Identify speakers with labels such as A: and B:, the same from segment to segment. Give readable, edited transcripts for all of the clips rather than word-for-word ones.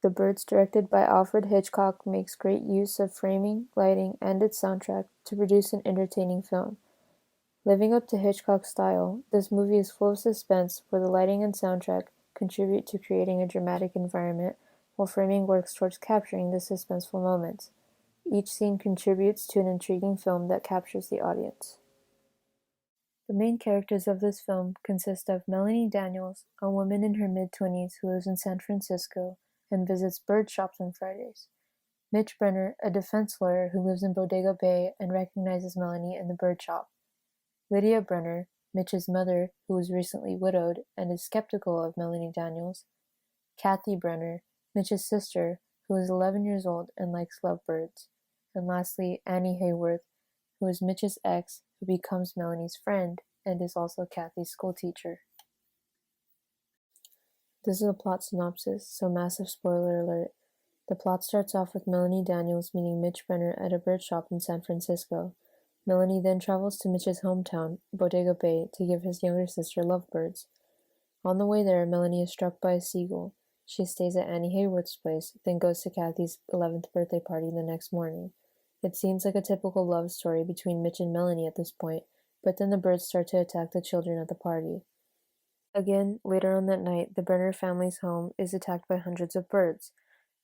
A: The Birds, directed by Alfred Hitchcock, makes great use of framing, lighting, and its soundtrack to produce an entertaining film. Living up to Hitchcock's style, this movie is full of suspense where the lighting and soundtrack contribute to creating a dramatic environment, while framing works towards capturing the suspenseful moments. Each scene contributes to an intriguing film that captures the audience. The main characters of this film consist of Melanie Daniels, a woman in her mid-20s who lives in San Francisco and visits bird shops on Fridays; Mitch Brenner, a defense lawyer who lives in Bodega Bay and recognizes Melanie in the bird shop; Lydia Brenner, Mitch's mother who was recently widowed and is skeptical of Melanie Daniels; Kathy Brenner, Mitch's sister, who is 11 years old and likes lovebirds; and lastly, Annie Hayworth, who is Mitch's ex who becomes Melanie's friend and is also Kathy's schoolteacher. This is a plot synopsis, so massive spoiler alert. The plot starts off with Melanie Daniels meeting Mitch Brenner at a bird shop in San Francisco. Melanie then travels to Mitch's hometown, Bodega Bay, to give his younger sister lovebirds. On the way there, Melanie is struck by a seagull. She stays at Annie Hayworth's place, then goes to Kathy's 11th birthday party the next morning. It seems like a typical love story between Mitch and Melanie at this point, but then the birds start to attack the children at the party. Again, later on that night, the Brenner family's home is attacked by hundreds of birds.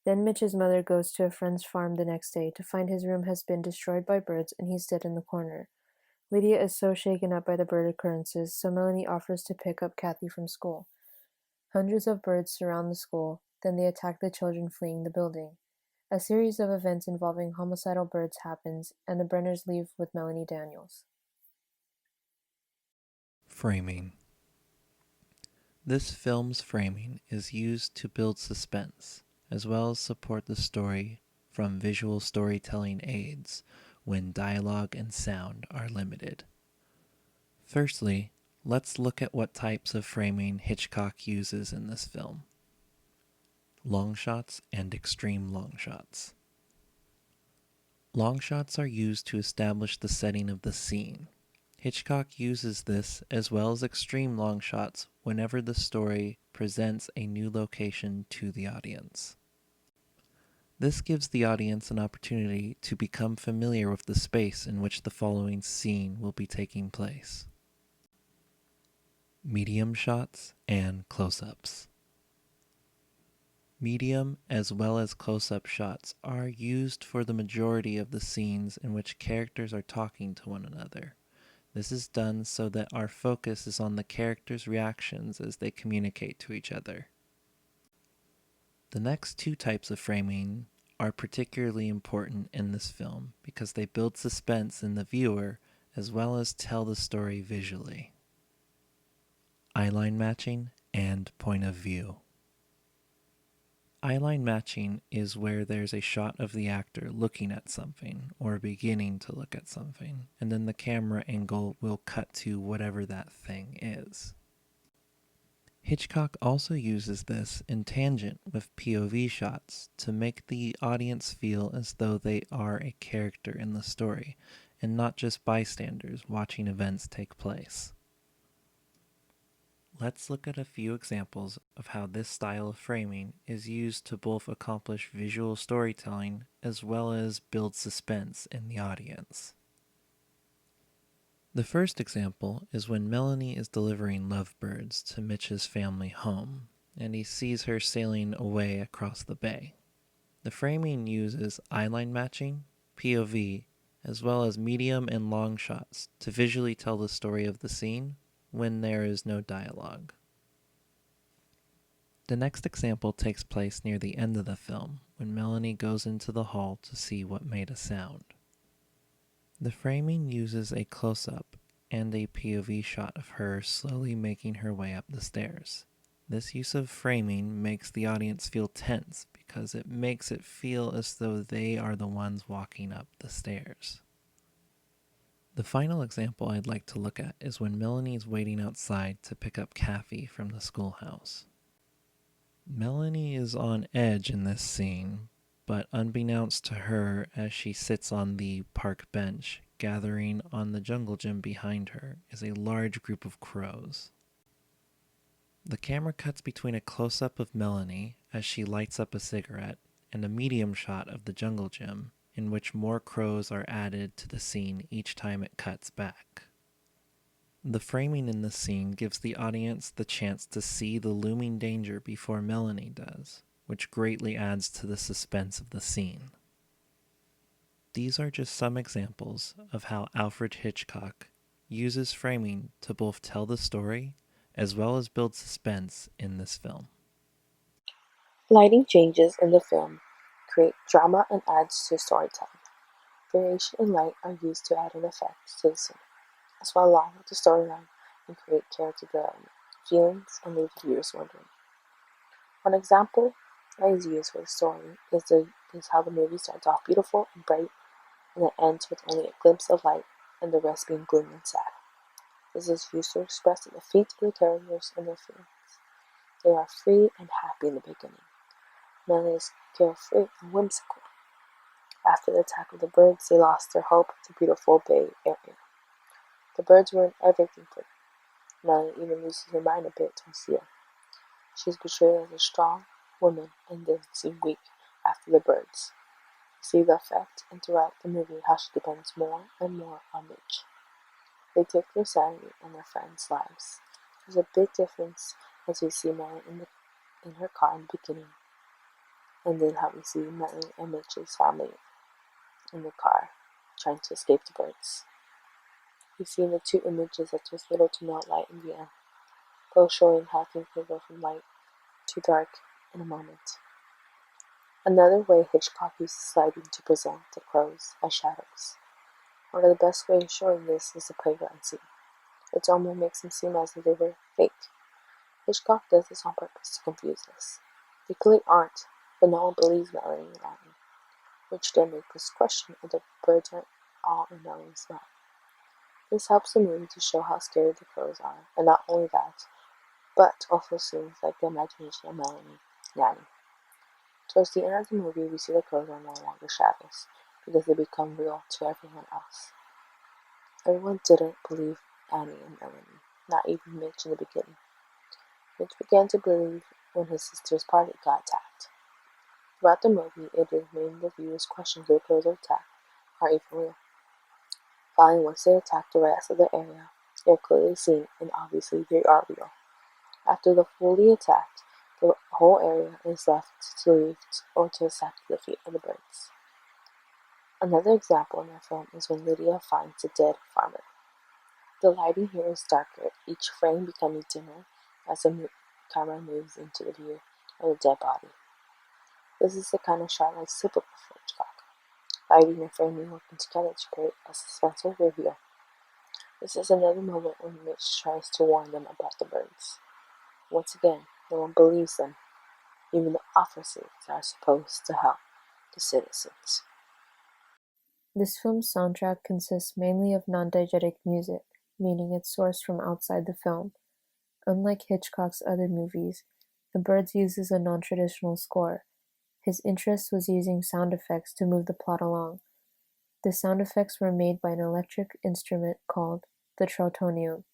A: Then Mitch's mother goes to a friend's farm the next day to find his room has been destroyed by birds and he's dead in the corner. Lydia is so shaken up by the bird occurrences, so Melanie offers to pick up Kathy from school. Hundreds of birds surround the school, then they attack the children fleeing the building. A series of events involving homicidal birds happens, and the Brenners leave with Melanie Daniels.
B: Framing. This film's framing is used to build suspense, as well as support the story from visual storytelling aids when dialogue and sound are limited. Firstly, let's look at what types of framing Hitchcock uses in this film. Long shots and extreme long shots. Long shots are used to establish the setting of the scene. Hitchcock uses this as well as extreme long shots whenever the story presents a new location to the audience. This gives the audience an opportunity to become familiar with the space in which the following scene will be taking place. Medium shots and close-ups. Medium as well as close-up shots are used for the majority of the scenes in which characters are talking to one another. This is done so that our focus is on the characters' reactions as they communicate to each other. The next two types of framing are particularly important in this film because they build suspense in the viewer as well as tell the story visually. Eyeline matching and point of view. Eyeline matching is where there's a shot of the actor looking at something or beginning to look at something, and then the camera angle will cut to whatever that thing is. Hitchcock also uses this in Tangent with POV shots to make the audience feel as though they are a character in the story and not just bystanders watching events take place. Let's look at a few examples of how this style of framing is used to both accomplish visual storytelling as well as build suspense in the audience. The first example is when Melanie is delivering lovebirds to Mitch's family home, and he sees her sailing away across the bay. The framing uses eyeline matching, POV, as well as medium and long shots to visually tell the story of the scene when there is no dialogue. The next example takes place near the end of the film, when Melanie goes into the hall to see what made a sound. The framing uses a close-up and a POV shot of her slowly making her way up the stairs. This use of framing makes the audience feel tense because it makes it feel as though they are the ones walking up the stairs. The final example I'd like to look at is when Melanie is waiting outside to pick up Kathy from the schoolhouse. Melanie is on edge in this scene, but unbeknownst to her, as she sits on the park bench, gathering on the jungle gym behind her is a large group of crows. The camera cuts between a close-up of Melanie as she lights up a cigarette and a medium shot of the jungle gym, in which more crows are added to the scene each time it cuts back. The framing in this scene gives the audience the chance to see the looming danger before Melanie does, which greatly adds to the suspense of the scene. These are just some examples of how Alfred Hitchcock uses framing to both tell the story as well as build suspense in this film.
C: Lighting changes in the film create drama and adds to storytelling. Variation in light are used to add an effect to the scene, as well along with the storyline and create character development, feelings, and leave viewers wondering. One example that is used for the story is how the movie starts off beautiful and bright and it ends with only a glimpse of light and the rest being gloom and sad. This is used to express the defeat of the characters and their feelings. They are free and happy in the beginning. Melanie is carefree and whimsical. After the attack of the birds, they lost their hope of the beautiful bay area. The birds ruined everything for them. Melanie even loses her mind a bit towards the end. She is portrayed as a strong woman and then seem weak after the birds. You see the effect and throughout the movie how she depends more and more on Mitch. They take their sanity and their friends' lives. There's a big difference as we see Melanie in her car in the beginning, and then how we see Melanie and Mitch's family in the car trying to escape the birds. We see in the two images that there's little to no light in the end, both showing how things can go from light to dark in a moment. Another way Hitchcock uses lighting to present the crows as shadows. One of the best ways of showing this is the playground scene. It almost makes them seem as if they were fake. Hitchcock does this on purpose to confuse us. They clearly aren't, but no one believes Melanie and Annie, which then makes us question if the birds aren't all in Melanie's mind. This helps the movie to show how scary the crows are, and not only that, but also seems like the imagination of Melanie and Annie. Towards the end of the movie, we see the crows are no longer shadows, because they become real to everyone else. Everyone didn't believe Annie and Melanie, not even Mitch in the beginning. Mitch began to believe when his sister's party got attacked. Throughout the movie, it is made the viewers question if the crows attack are even real. Finally, once they attack the rest of the area, they are clearly seen and obviously they are real. After they're fully attacked, the whole area is left to leave or to accept the defeat of the birds. Another example in the film is when Lydia finds a dead farmer. The lighting here is darker, each frame becoming dimmer as the camera moves into the view of the dead body. This is the kind of shot that's typical for Hitchcock, lighting and framing working together to create a suspenseful reveal. This is another moment when Mitch tries to warn them about the birds. Once again, no one believes them. Even the officers are supposed to help the citizens.
A: This film's soundtrack consists mainly of non-diegetic music, meaning it's sourced from outside the film. Unlike Hitchcock's other movies, The Birds uses a non-traditional score. His interest was using sound effects to move the plot along. The sound effects were made by an electric instrument called the Trautonium.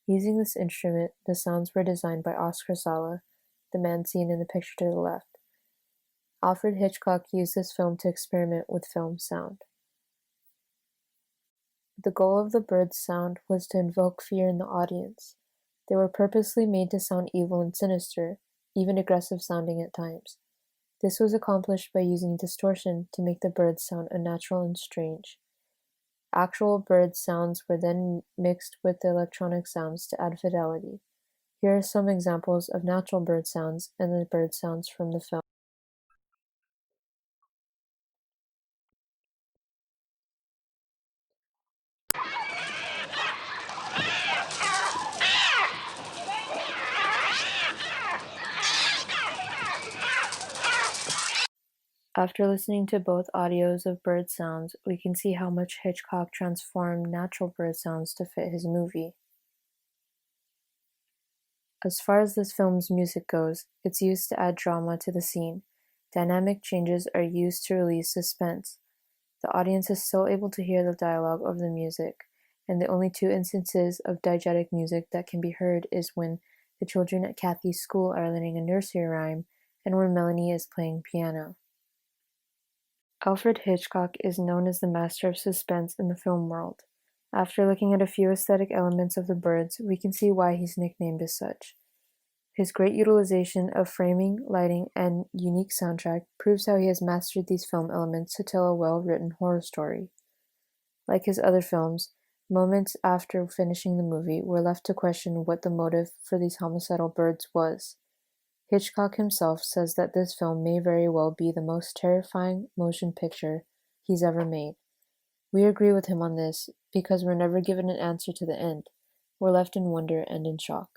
A: Using this instrument, the sounds were designed by Oscar Sala, the man seen in the picture to the left. Alfred Hitchcock used this film to experiment with film sound. The goal of the birds' sound was to invoke fear in the audience. They were purposely made to sound evil and sinister, even aggressive sounding at times. This was accomplished by using distortion to make the birds sound unnatural and strange. Actual bird sounds were then mixed with the electronic sounds to add fidelity. Here are some examples of natural bird sounds and the bird sounds from the film. After listening to both audios of bird sounds, we can see how much Hitchcock transformed natural bird sounds to fit his movie. As far as this film's music goes, it's used to add drama to the scene. Dynamic changes are used to release suspense. The audience is still able to hear the dialogue of the music, and the only two instances of diegetic music that can be heard is when the children at Kathy's school are learning a nursery rhyme, and where Melanie is playing piano. Alfred Hitchcock is known as the master of suspense in the film world. After looking at a few aesthetic elements of the birds, we can see why he's nicknamed as such. His great utilization of framing, lighting, and unique soundtrack proves how he has mastered these film elements to tell a well-written horror story. Like his other films, moments after finishing the movie, we're left to question what the motive for these homicidal birds was. Hitchcock himself says that this film may very well be the most terrifying motion picture he's ever made. We agree with him on this because we're never given an answer to the end. We're left in wonder and in shock.